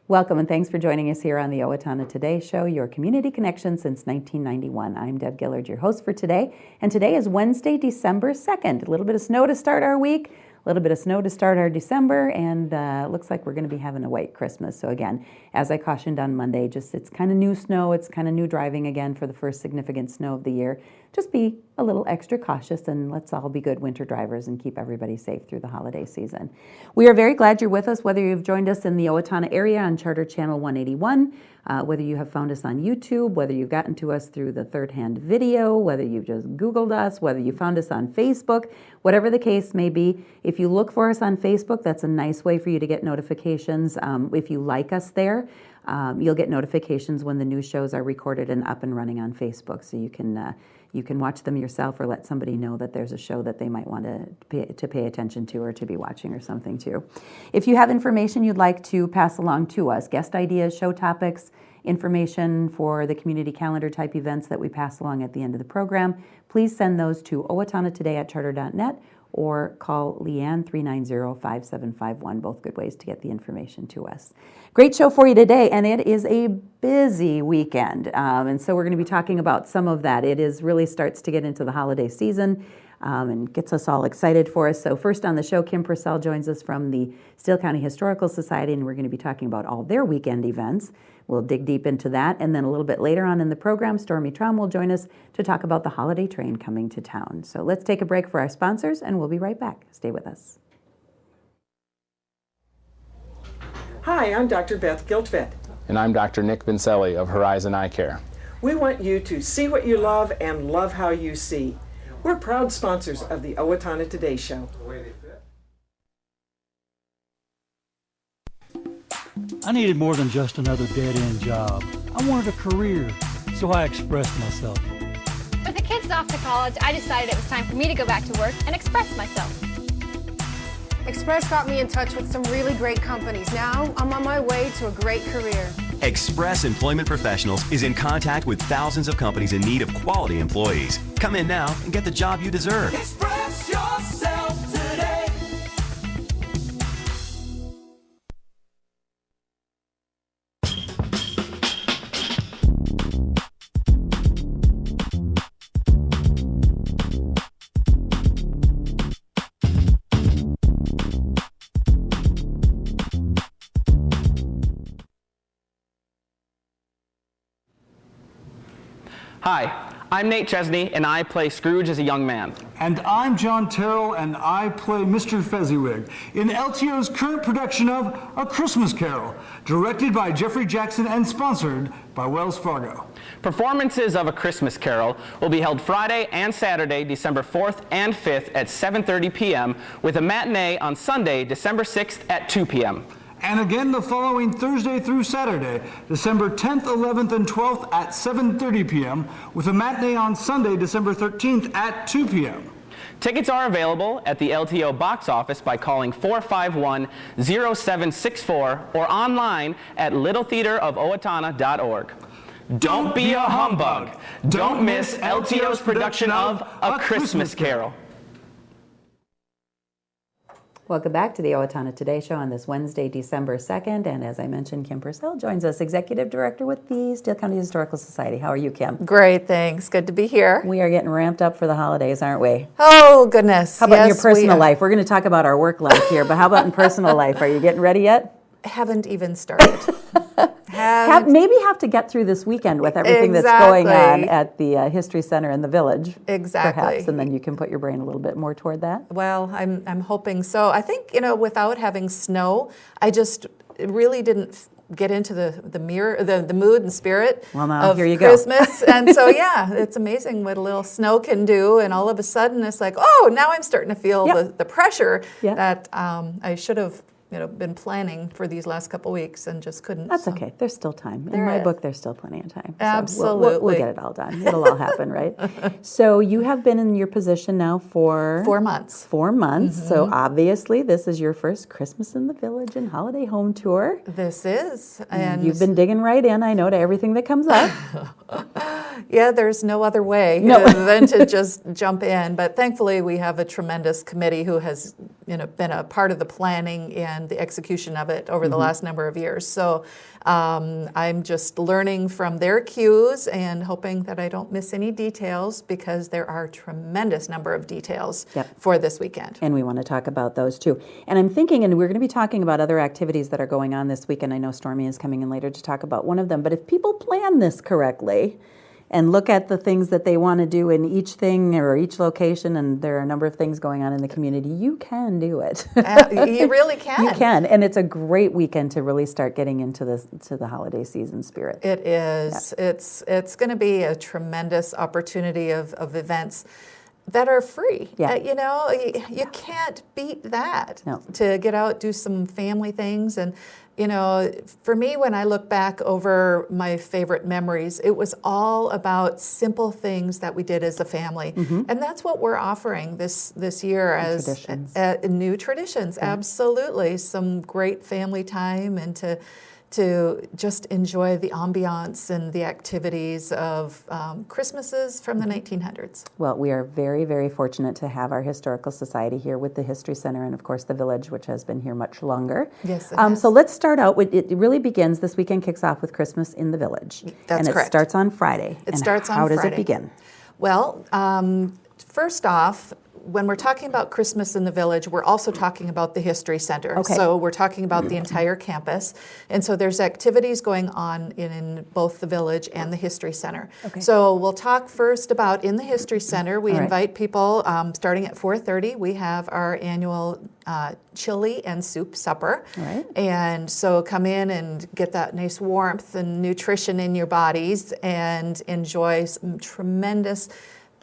Welcome and thanks for joining us here on the Owatonna Today Show, your community connection since 1991. I'm Deb Gillard, your host for today, and today is Wednesday, December 2nd. A little bit of snow to start our week, a little bit of snow to start our December, and it looks like we're going to be having a white Christmas. So again, as I cautioned on Monday, it's kind of new snow, it's kind of new driving again for the first significant snow of the year. Just be a little extra cautious, and let's all be good winter drivers and keep everybody safe through the holiday season. We are very glad you're with us, whether you've joined us in the Owatonna area on Charter Channel 181, whether you have found us on YouTube, whether you've gotten to us through the third-hand video, whether you've just Googled us, whether you found us on Facebook, whatever the case may be. If you look for us on Facebook, that's a nice way for you to get notifications. If you like us there, you'll get notifications when the new shows are recorded and up and running on Facebook, so you can watch them yourself or let somebody know that there's a show that they might want to pay attention to or to be watching or something too. If you have information you'd like to pass along to us, guest ideas, show topics, information for the community calendar type events that we pass along at the end of the program, please send those to owatonnatoday@charter.net or call Leanne 390-5751, both good ways to get the information to us. Great show for you today, and it is a busy weekend, and so we're going to be talking about some of that. It really starts to get into the holiday season and gets us all excited for us. So first on the show, Kim Purscell joins us from the Steele County Historical Society, and we're going to be talking about all their weekend events. We'll dig deep into that, and then a little bit later on in the program, Stormy Trom will join us to talk about the holiday train coming to town. So let's take a break for our sponsors, and we'll be right back. Stay with us. Hi, I'm Dr. Beth Giltvet. And I'm Dr. Nick Vincelli of Horizon Eye Care. We want you to see what you love and love how you see. We're proud sponsors of the Owatonna Today Show. I needed more than just another dead-end job. I wanted a career, so I expressed myself. With the kids off to college, I decided it was time for me to go back to work and express myself. Express got me in touch with some really great companies. Now, I'm on my way to a great career. Express Employment Professionals is in contact with thousands of companies in need of quality employees. Come in now and get the job you deserve. Express yourself today. Hi, I'm Nate Chesney, and I play Scrooge as a young man. And I'm John Terrell, and I play Mr. Fezziwig in LTO's current production of A Christmas Carol, directed by Jeffrey Jackson and sponsored by Wells Fargo. Performances of A Christmas Carol will be held Friday and Saturday, December 4th and 5th at 7:30 p.m., with a matinee on Sunday, December 6th at 2 p.m. And again the following Thursday through Saturday, December 10th, 11th, and 12th at 7:30 p.m., with a matinee on Sunday, December 13th at 2 p.m. Tickets are available at the LTO box office by calling 451-0764 or online at littletheaterofowatonna.org. Don't be a humbug. Don't miss LTO's production of A Christmas Carol. Welcome back to the Owatonna Today Show on this Wednesday, December 2nd. And as I mentioned, Kim Purscell joins us, Executive Director with the Steele County Historical Society. How are you, Kim? Great, thanks. Good to be here. We are getting ramped up for the holidays, aren't we? Oh, goodness. How about in your personal life? We're going to talk about our work life here, but how about in personal life? Are you getting ready yet? Haven't even started. Maybe have to get through this weekend with everything that's going on at the History Center in the Village. Exactly. Perhaps, and then you can put your brain a little bit more toward that. Well, I'm hoping so. I think, without having snow, I just really didn't get into the mood and spirit of here you Christmas. Go. And so, yeah, it's amazing what a little snow can do. And all of a sudden, it's like, oh, now I'm starting to feel the pressure that I should have been planning for these last couple weeks and just couldn't. That's okay. There's still time. In my book, there's still plenty of time. Absolutely. So we'll get it all done. It'll all happen, right? So you have been in your position now for 4 months. 4 months. Mm-hmm. So obviously this is your first Christmas in the Village and holiday home tour. This is. And you've been digging right in, I know, to everything that comes up. Yeah, there's no other way than to just jump in. But thankfully, we have a tremendous committee who has, been a part of the planning and the execution of it over the last number of years. So I'm just learning from their cues and hoping that I don't miss any details, because there are a tremendous number of details for this weekend. And we want to talk about those too. And I'm thinking, and we're going to be talking about other activities that are going on this weekend. I know Stormy is coming in later to talk about one of them. But if people plan this correctly and look at the things that they want to do in each thing or each location, and there are a number of things going on in the community, you can do it. You really can. You can, and it's a great weekend to really start getting into the holiday season spirit. It is. Yeah. It's going to be a tremendous opportunity of events that are free. Yeah. You can't beat that. No. To get out, do some family things. And, for me, when I look back over my favorite memories, it was all about simple things that we did as a family. And that's what we're offering this year as new traditions. Yeah. Absolutely. Some great family time, and to just enjoy the ambiance and the activities of Christmases from the 1900s. Well, we are very, very fortunate to have our Historical Society here with the History Center and, of course, the Village, which has been here much longer. Yes, it has. So let's start out with, it really begins, this weekend kicks off with Christmas in the Village. That's correct. And it starts on Friday. How does it begin? Well, first off, when we're talking about Christmas in the Village, we're also talking about the History Center. Okay. So we're talking about the entire campus. And so there's activities going on in both the Village and the History Center. Okay. So we'll talk first about in the History Center. We invite people, starting at 4:30, we have our annual chili and soup supper. All right. And so come in and get that nice warmth and nutrition in your bodies and enjoy some tremendous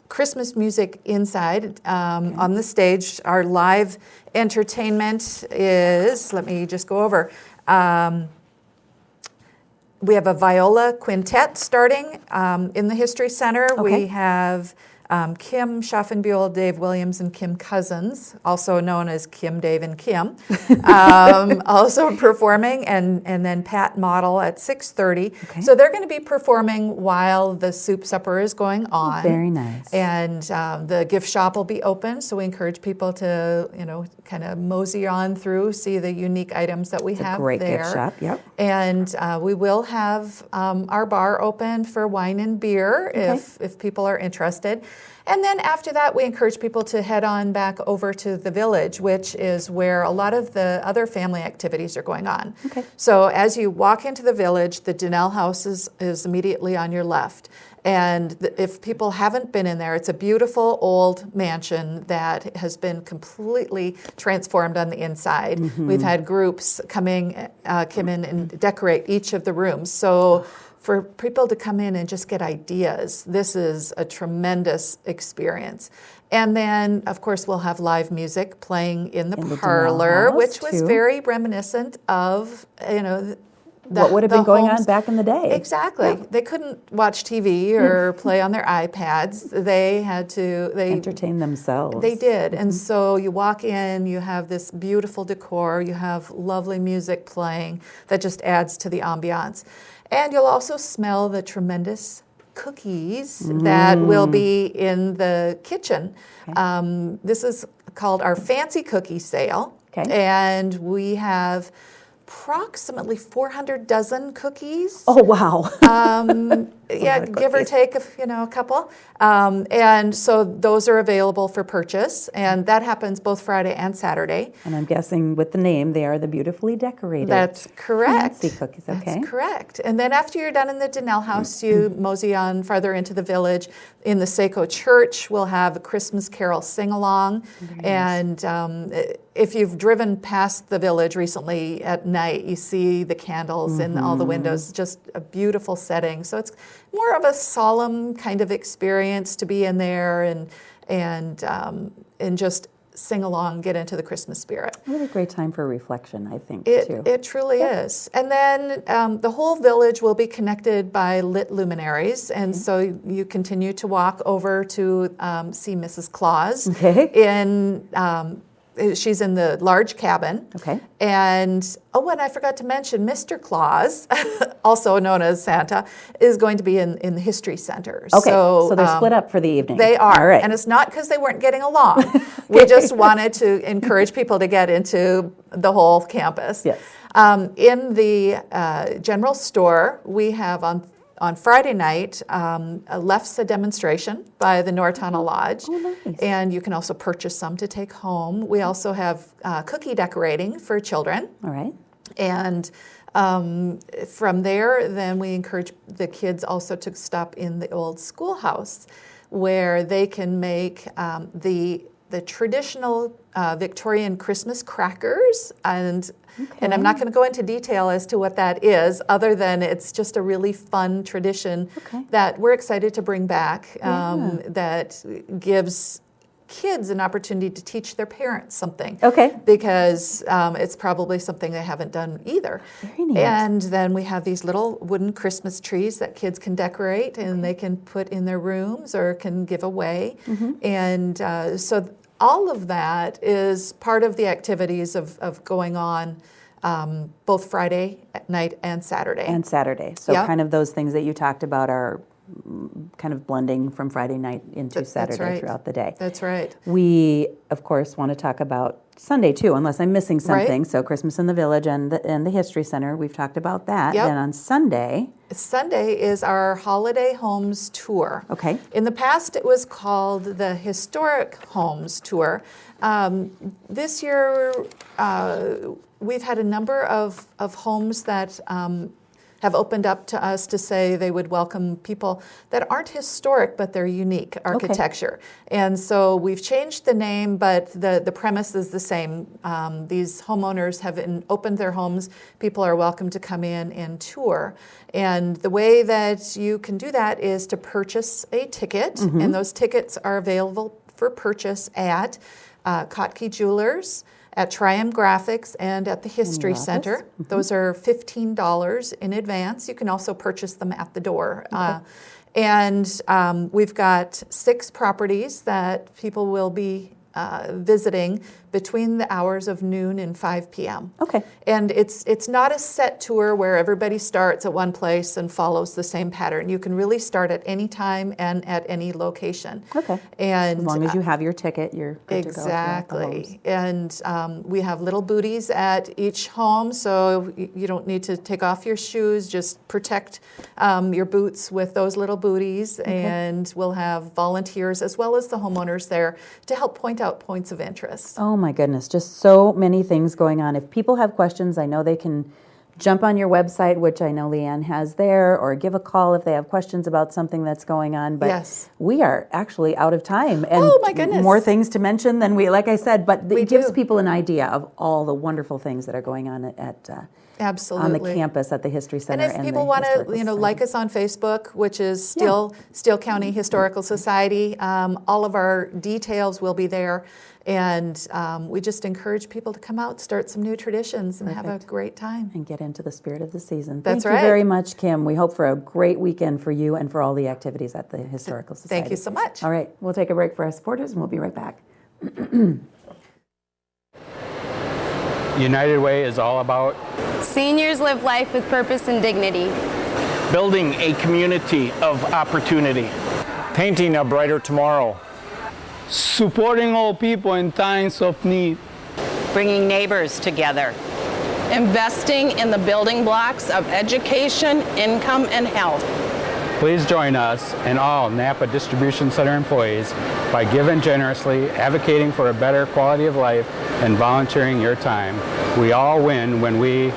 Christmas music inside. On the stage. Our live entertainment is, let me just go over. We have a viola quintet starting in the History Center. Okay. We have Kim Schaffenbuhl, Dave Williams, and Kim Cousins, also known as Kim, Dave, and Kim, also performing, and then Pat Model at 6:30. Okay. So they're going to be performing while the soup supper is going on. Very nice. And the gift shop will be open, so we encourage people to, kind of mosey on through, see the unique items that we have there. It's a great gift shop, yep. And we will have our bar open for wine and beer if people are interested. And then after that, we encourage people to head on back over to the Village, which is where a lot of the other family activities are going on. Okay. So as you walk into the Village, the Donnell House is immediately on your left. And if people haven't been in there, it's a beautiful old mansion that has been completely transformed on the inside. We've had groups come in and decorate each of the rooms. So for people to come in and just get ideas, this is a tremendous experience. And then, of course, we'll have live music playing in the parlor, which was very reminiscent of, what would have been going on back in the day. Exactly. Yeah. They couldn't watch TV or play on their iPads. They had to entertain themselves. They did. And so you walk in, you have this beautiful decor, you have lovely music playing that just adds to the ambiance. And you'll also smell the tremendous cookies that will be in the kitchen. Okay. This is called our Fancy Cookie Sale. Okay. And we have approximately 400 dozen cookies. Oh, wow. Give or take a couple. And so those are available for purchase, and that happens both Friday and Saturday. And I'm guessing with the name, they are the beautifully decorated. That's correct. Fancy cookies, okay. That's correct. And then after you're done in the Donnell House, you mosey on farther into the Village. In the Seco Church, we'll have a Christmas Carol sing-along. And if you've driven past the Village recently at night, you see the candles in all the windows, just a beautiful setting. So it's more of a solemn kind of experience to be in there and just sing along, get into the Christmas spirit. What a great time for reflection, I think, too. It truly is. And then the whole Village will be connected by lit luminaries, and so you continue to walk over to see Mrs. Claus in she's in the large cabin. Okay. And, and I forgot to mention, Mr. Claus, also known as Santa, is going to be in the History Center. Okay, so they're split up for the evening. They are. All right. And it's not because they weren't getting along. We just wanted to encourage people to get into the whole campus. Yes. In the general store, we have on Friday night, a lefse demonstration by the Owatonna Lodge. Oh, nice. And you can also purchase some to take home. We also have cookie decorating for children. All right. And from there, then we encourage the kids also to stop in the old schoolhouse, where they can make the traditional Victorian Christmas crackers, and I'm not going to go into detail as to what that is, other than it's just a really fun tradition that we're excited to bring back, that gives kids an opportunity to teach their parents something. Okay. Because it's probably something they haven't done either. Very neat. And then we have these little wooden Christmas trees that kids can decorate and they can put in their rooms or can give away. And so all of that is part of the activities of going on both Friday night and Saturday. So kind of those things that you talked about are kind of blending from Friday night into Saturday throughout the day. That's right. We, of course, want to talk about Sunday too, unless I'm missing something. Right. So Christmas in the Village and the History Center, we've talked about that. Yep. Then on Sunday is our Holiday Homes Tour. Okay. In the past, it was called the Historic Homes Tour. This year, we've had a number of homes that have opened up to us to say they would welcome people that aren't historic, but they're unique architecture. Okay. And so we've changed the name, but the premise is the same. These homeowners have opened their homes. People are welcome to come in and tour. And the way that you can do that is to purchase a ticket, and those tickets are available for purchase at Kotke Jewelers, at Triumph Graphics, and at the History Center. Those are $15 in advance. You can also purchase them at the door. And we've got 6 properties that people will be visiting between the hours of noon and 5 p.m. Okay. And it's not a set tour where everybody starts at one place and follows the same pattern. You can really start at any time and at any location. Okay. And as long as you have your ticket, you're good exactly. To go and we have little booties at each home, so you don't need to take off your shoes. Just protect your boots with those little booties, and we'll have volunteers as well as the homeowners there to help point out points of interest. Oh my goodness, just so many things going on. If people have questions, I know they can jump on your website, which I know Leanne has there, or give a call if they have questions about something that's going on. But we are actually out of time, and oh my goodness, more things to mention than like I said, but it gives people an idea of all the wonderful things that are going on at absolutely on the campus at the History Center. And if people want to, like us on Facebook, which is Steele County Historical Society, all of our details will be there. And we just encourage people to come out, start some new traditions, and have a great time. And get into the spirit of the season. That's Thank you very much, Kim. We hope for a great weekend for you and for all the activities at the Historical Society. Thank you so much. All right, we'll take a break for our supporters, and we'll be right back. United Way is all about seniors live life with purpose and dignity. Building a community of opportunity. Painting a brighter tomorrow. Supporting all people in times of need. Bringing neighbors together. Investing in the building blocks of education, income, and health. Please join us and all Napa Distribution Center employees by giving generously, advocating for a better quality of life, and volunteering your time. We all win when we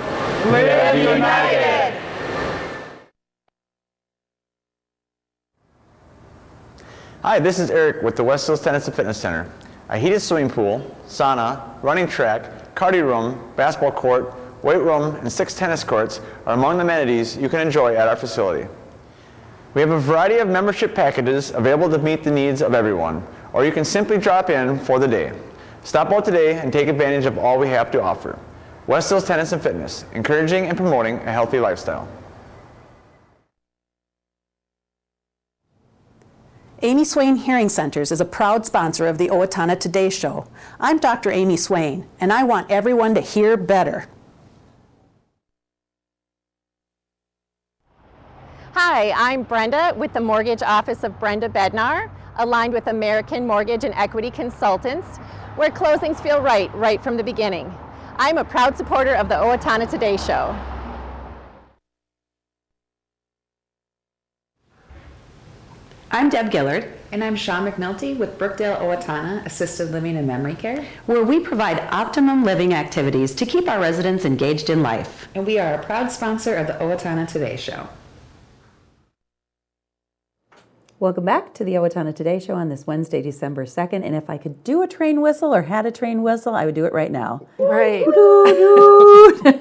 live united. Hi, this is Eric with the West Hills Tennis and Fitness Center. A heated swimming pool, sauna, running track, cardio room, basketball court, weight room, and 6 tennis courts are among the amenities you can enjoy at our facility. We have a variety of membership packages available to meet the needs of everyone, or you can simply drop in for the day. Stop out today and take advantage of all we have to offer. West Hills Tennis and Fitness, encouraging and promoting a healthy lifestyle. Amy Swain Hearing Centers is a proud sponsor of the Owatonna Today Show. I'm Dr. Amy Swain, and I want everyone to hear better. Hi, I'm Brenda with the Mortgage Office of Brenda Bednar, aligned with American Mortgage and Equity Consultants, where closings feel right from the beginning. I'm a proud supporter of the Owatonna Today Show. I'm Deb Gillard. And I'm Shawn McNulty with Brookdale Owatonna Assisted Living and Memory Care, where we provide optimum living activities to keep our residents engaged in life. And we are a proud sponsor of the Owatonna Today Show. Welcome back to the Owatonna Today Show on this Wednesday, December 2nd. And if I could do a train whistle or had a train whistle, I would do it right now. Right.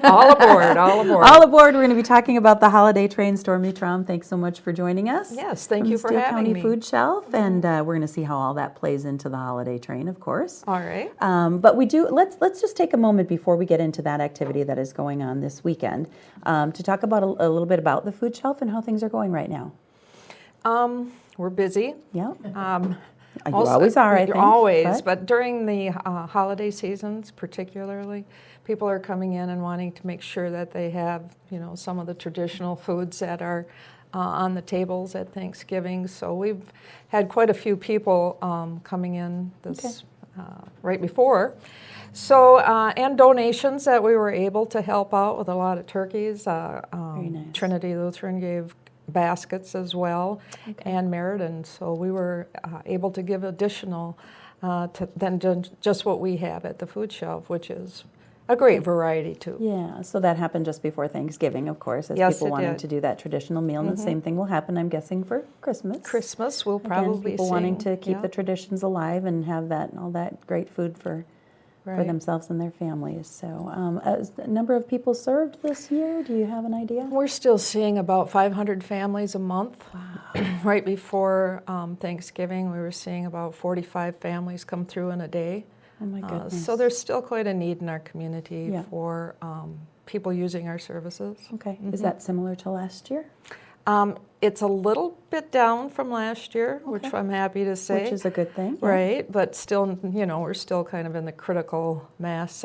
All aboard, all aboard. All aboard. We're going to be talking about the holiday train. Stormy Trom, thanks so much for joining us. Yes, thank you for having me. Steele County Food Shelf, and we're going to see how all that plays into the holiday train, of course. All right. But we do. Let's just take a moment before we get into that activity that is going on this weekend to talk about a little bit about the food shelf and how things are going right now. We're busy. Yeah. You always are, I think. Always, but during the holiday seasons particularly, people are coming in and wanting to make sure that they have, some of the traditional foods that are on the tables at Thanksgiving. So we've had quite a few people coming in this right before. So, and donations that we were able to help out with a lot of turkeys. Very nice. Trinity Lutheran gave baskets as well, and Meriden. So we were able to give additional than just what we have at the food shelf, which is a great variety too. Yeah, so that happened just before Thanksgiving, of course, as people wanting to do that traditional meal. And the same thing will happen, I'm guessing, for Christmas. Christmas, we'll probably people wanting to keep the traditions alive and have all that great food for themselves and their families. So a number of people served this year, do you have an idea? We're still seeing about 500 families a month. Wow. Right before Thanksgiving, we were seeing about 45 families come through in a day. Oh my goodness. So there's still quite a need in our community for people using our services. Okay. Is that similar to last year? It's a little bit down from last year, which I'm happy to say. Which is a good thing. Yeah. Right, but still, we're still kind of in the critical mass.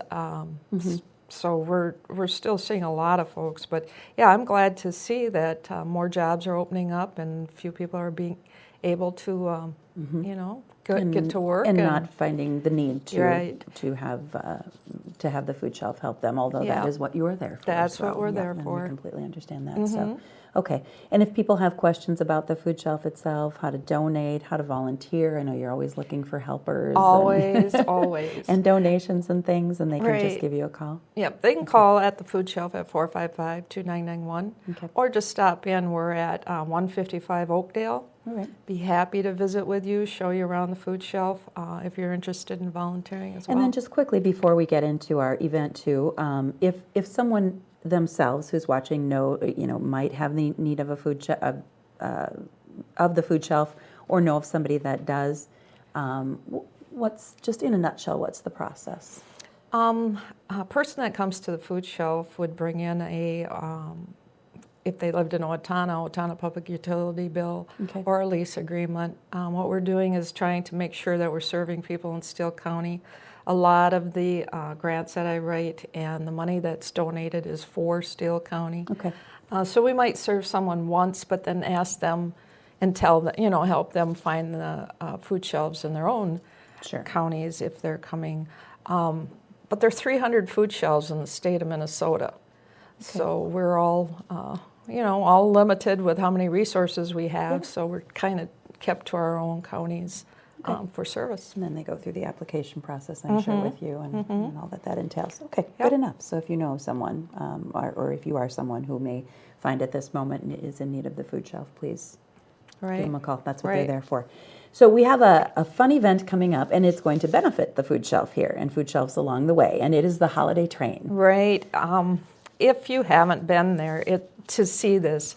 So we're still seeing a lot of folks. But yeah, I'm glad to see that more jobs are opening up and a few people are being able to, get to work. And not finding the need to have the food shelf help them, although that is what you are there for. That's what we're there for. I completely understand that. So, okay. And if people have questions about the food shelf itself, how to donate, how to volunteer, I know you're always looking for helpers. Always. And donations and things, and they can just give you a call. Yep, they can call at the food shelf at 455-2991, or just stop in. We're at 155 Oakdale. All right. Be happy to visit with you, show you around the food shelf if you're interested in volunteering as well. And then just quickly before we get into our event too, if someone themselves who's watching might have the need of a food of the food shelf, or know of somebody that does, what's, just in a nutshell, what's the process? A person that comes to the food shelf would bring in if they lived in Owatonna Public Utility Bill or a lease agreement. What we're doing is trying to make sure that we're serving people in Steele County. A lot of the grants that I write and the money that's donated is for Steele County. Okay. So we might serve someone once, but then ask them and tell them, help them find the food shelves in their own counties if they're coming. But there are 300 food shelves in the state of Minnesota. So we're all, all limited with how many resources we have. So we're kind of kept to our own counties for service. And then they go through the application process, I'm sure, with you and all that entails. Okay, good enough. So if you know someone, or if you are someone who may find at this moment is in need of the food shelf, please give them a call. That's what they're there for. So we have a fun event coming up, and it's going to benefit the food shelf here and food shelves along the way, and it is the holiday train. Right. If you haven't been there to see this,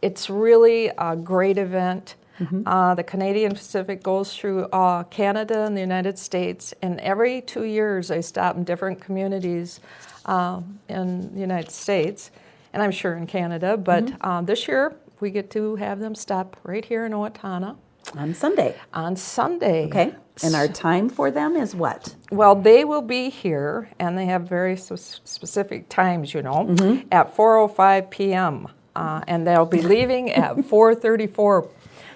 it's really a great event. The Canadian Pacific goes through Canada and the United States, and every 2 years I stop in different communities in the United States, and I'm sure in Canada, but this year we get to have them stop right here in Owatonna On Sunday. On Sunday. Okay. And our time for them is what? Well, they will be here, and they have very specific times, at 4:05 p.m., and they'll be leaving at 4:34.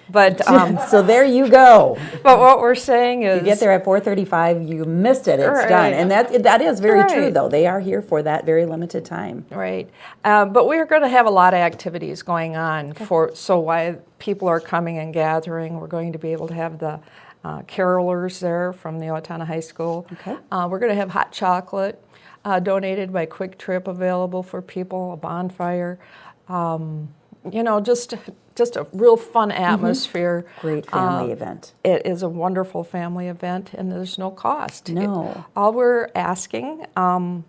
But so there you go. But what we're saying is, you get there at 4:35, you missed it. It's right. done, and that is very right. true. Though they are here for that very limited time. Right. But we're going to have a lot of activities going on so while people are coming and gathering, we're going to be able to have the carolers there from the Owatonna High School. Okay. We're going to have hot chocolate donated by Quick Trip available for people. A bonfire. Just a real fun atmosphere. Great family event. It is a wonderful family event, and there's no cost. No. All we're asking, and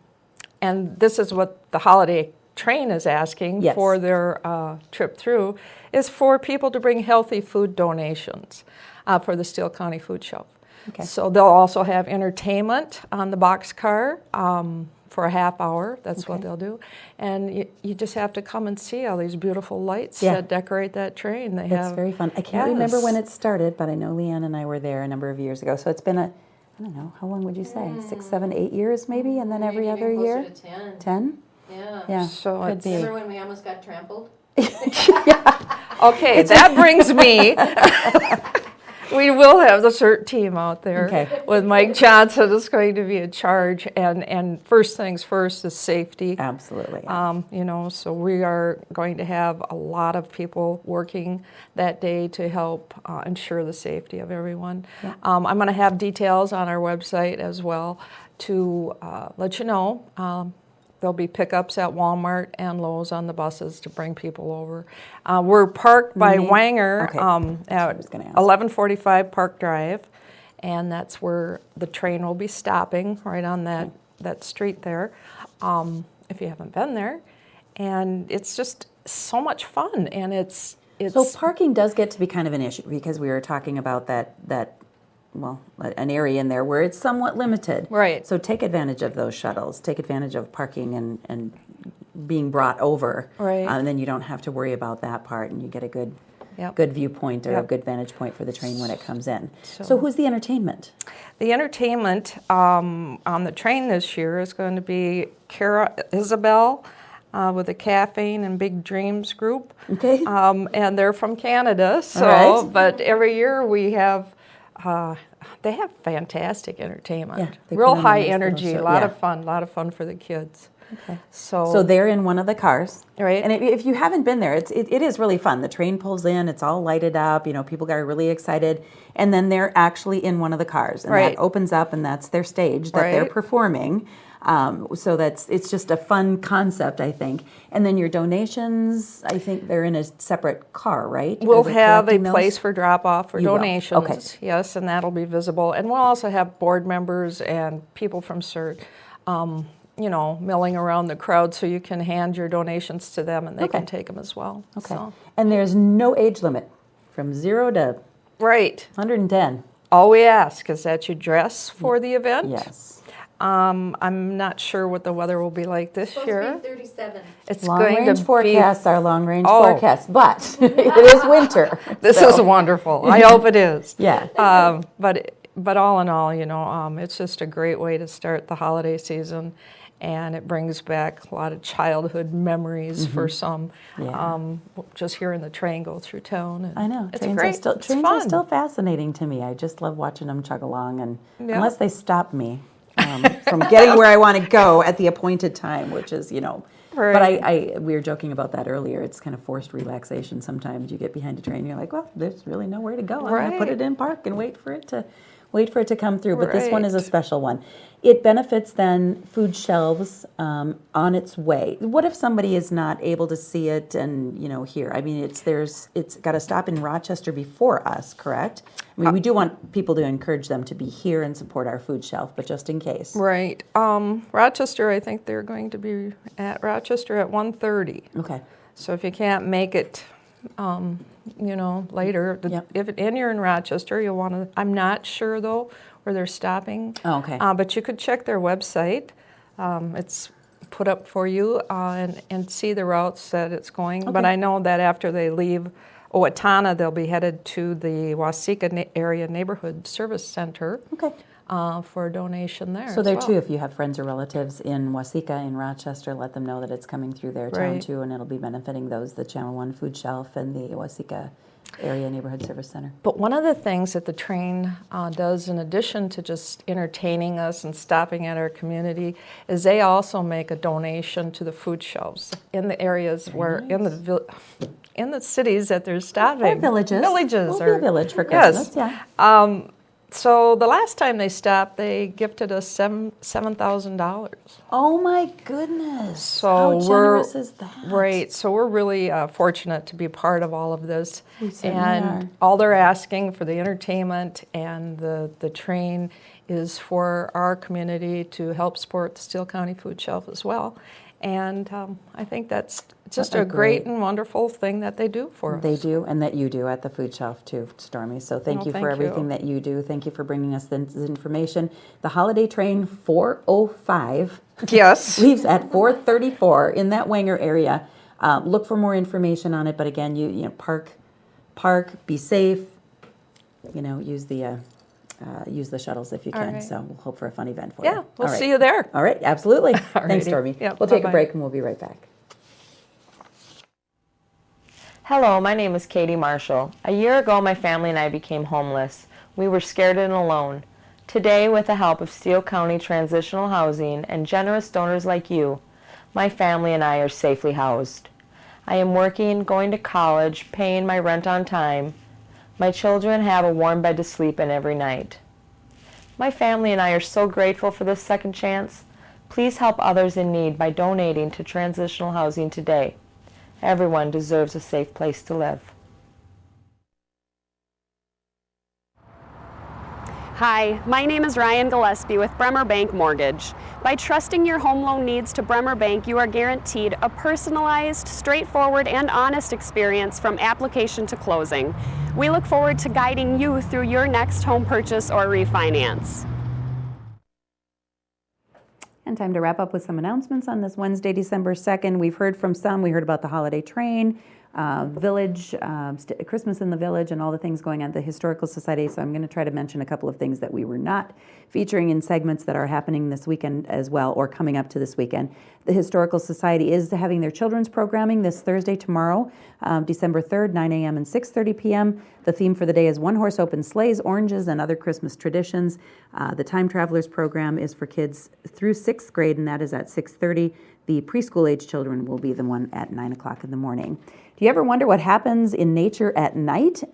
this is what the holiday train is asking for their trip through, is for people to bring healthy food donations for the Steele County Food Shelf. Okay. So they'll also have entertainment on the boxcar. For a half hour, that's what they'll do. And you just have to come and see all these beautiful lights that decorate that train. It's very fun. I can't remember when it started, but I know Leanne and I were there a number of years ago. So it's been I don't know, how long would you say? 6, 7, 8 years maybe? And then every other year? Closer to 10. 10? Yeah. Yeah. So could be. Remember when we almost got trampled? Okay, that brings me... We will have the CERT team out there with Mike Johnson is going to be in charge, and first things first is safety. Absolutely. So we are going to have a lot of people working that day to help ensure the safety of everyone. Yeah. I'm going to have details on our website as well to let you know. There'll be pickups at Walmart and Lowe's on the buses to bring people over. We're parked by Wanger at 1145 Park Drive, and that's where the train will be stopping, right on that street there, if you haven't been there. And it's just so much fun, and it's So parking does get to be kind of an issue, because we were talking about that an area in there where it's somewhat limited. Right. So take advantage of those shuttles. Take advantage of parking and being brought over. Right. And then you don't have to worry about that part, and you get a good viewpoint or a good vantage point for the train when it comes in. So who's the entertainment? The entertainment on the train this year is going to be Cara Isabel with the Caffeine and Big Dreams group. Okay. And they're from Canada. So, but every year we have... they have fantastic entertainment, real high energy, a lot of fun for the kids. Okay. So they're in one of the cars, right? And if you haven't been there, it is really fun. The train pulls in, it's all lighted up. People are really excited, and then they're actually in one of the cars, and that opens up, and that's their stage that they're performing. So it's just a fun concept, I think. And then your donations, I think they're in a separate car, right? We'll have a place for drop-off for donations, okay. Yes, and that'll be visible. And we'll also have board members and people from CERT, milling around the crowd, so you can hand your donations to them, and they can take them as well. Okay. So. And there's no age limit, from 0 to 110. All we ask is that you dress for the event. Yes. I'm not sure what the weather will be like this year. It's supposed to be 37. It's long-range forecasts are long-range forecasts, but it is winter. This is wonderful. I hope it is. Yeah. But all in all, it's just a great way to start the holiday season, and it brings back a lot of childhood memories for some. Yeah. Just hearing the train go through town. And I know. It's trains are still fascinating to me. I just love watching them chug along, and unless they stop me from getting where I want to go at the appointed time, which is, But we were joking about that earlier. It's kind of forced relaxation sometimes. You get behind a train, you're like, well, there's really nowhere to go. I'm going to put it in park and wait for it to come through. But this one is a special one. It benefits then food shelves on its way. What if somebody is not able to see it and here? I mean, it's got to stop in Rochester before us, correct? I mean, we do want people to encourage them to be here and support our food shelf, but just in case. Right. Rochester, I think they're going to be at Rochester at 1:30. Okay. So if you can't make it, later, if you're in Rochester, you'll want to. I'm not sure though where they're stopping. Oh, okay. But you could check their website. It's put up for you and see the routes that it's going. Okay. But I know that after they leave Owatonna, they'll be headed to the Waseca Area Neighborhood Service Center. Okay. For a donation there. So there well. too, if you have friends or relatives in Waseca, in Rochester, let them know that it's coming through their town too, and it'll be benefiting those, the Channel 1 Food Shelf and the Waseca Area Neighborhood Service Center. But one of the things that the train does, in addition to just entertaining us and stopping at our community, is they also make a donation to the food shelves in the areas where, in the cities that they're stopping. Or villages. Villages. We'll be a village for Christmas, yeah. So the last time they stopped, they gifted us $7,000. Oh my goodness! So how generous is that? Right. So we're really fortunate to be a part of all of this. We certainly are. All they're asking for the entertainment and the train is for our community to help support the Steele County Food Shelf as well. And I think that's just a great and wonderful thing that they do for us. They do, and that you do at the food shelf too, Stormy. So thank you for everything that you do. Thank you for bringing us this information. The holiday train 405 leaves at 4:34 in that Wanger area. Look for more information on it. But again, you know, park, be safe. You know, use the shuttles if you can. Right. So we'll hope for a fun event for you. Yeah, we'll see you there. All right, absolutely. Thanks, Stormy. Yep, we'll take bye-bye. a break and we'll be right back. Hello, my name is Katie Marshall. A year ago, my family and I became homeless. We were scared and alone. Today, with the help of Steele County Transitional Housing and generous donors like you, my family and I are safely housed. I am working, going to college, paying my rent on time. My children have a warm bed to sleep in every night. My family and I are so grateful for this second chance. Please help others in need by donating to transitional housing today. Everyone deserves a safe place to live. Hi, my name is Ryan Gillespie with Bremer Bank Mortgage. By trusting your home loan needs to Bremer Bank, you are guaranteed a personalized, straightforward, and honest experience from application to closing. We look forward to guiding you through your next home purchase or refinance. And time to wrap up with some announcements on this Wednesday, December 2nd. We've heard from some. We heard about the holiday train, village, Christmas in the village, and all the things going on at the Historical Society. So I'm going to try to mention a couple of things that we were not featuring in segments that are happening this weekend as well, or coming up to this weekend. The Historical Society is having their children's programming this Thursday, tomorrow, December 3rd, 9 a.m. and 6:30 p.m. The theme for the day is One Horse Open Sleighs, Oranges, and Other Christmas Traditions. The Time Travelers program is for kids through 6th grade, and that is at 6:30. The preschool age children will be the one at 9 o'clock in the morning. Do you ever wonder what happens in nature at night?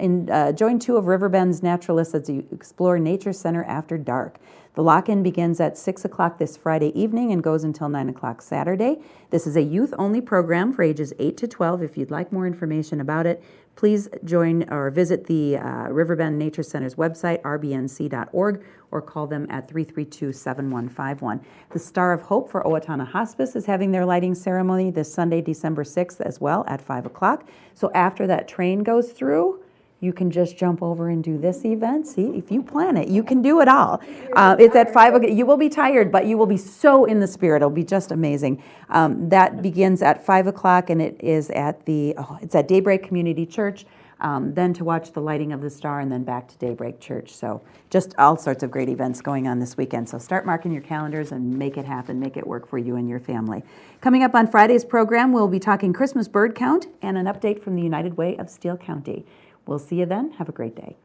Join two of Riverbend's naturalists as you explore Nature Center After Dark. The lock-in begins at 6 o'clock this Friday evening and goes until 9 o'clock Saturday. This is a youth-only program for ages 8 to 12. If you'd like more information about it, please join or visit the Riverbend Nature Center's website, rbnc.org, or call them at 332-7151. The Star of Hope for Owatonna Hospice is having their lighting ceremony this Sunday, December 6th as well at 5 o'clock. So after that train goes through, you can just jump over and do this event. See, if you plan it, you can do it all. It's at 5 o'clock. You will be tired, but you will be so in the spirit. It'll be just amazing. That begins at 5 o'clock, and it is at it's at Daybreak Community Church. Then to watch the lighting of the star, and then back to Daybreak Church. So just all sorts of great events going on this weekend. So start marking your calendars and make it happen, make it work for you and your family. Coming up on Friday's program, we'll be talking Christmas bird count and an update from the United Way of Steele County. We'll see you then. Have a great day.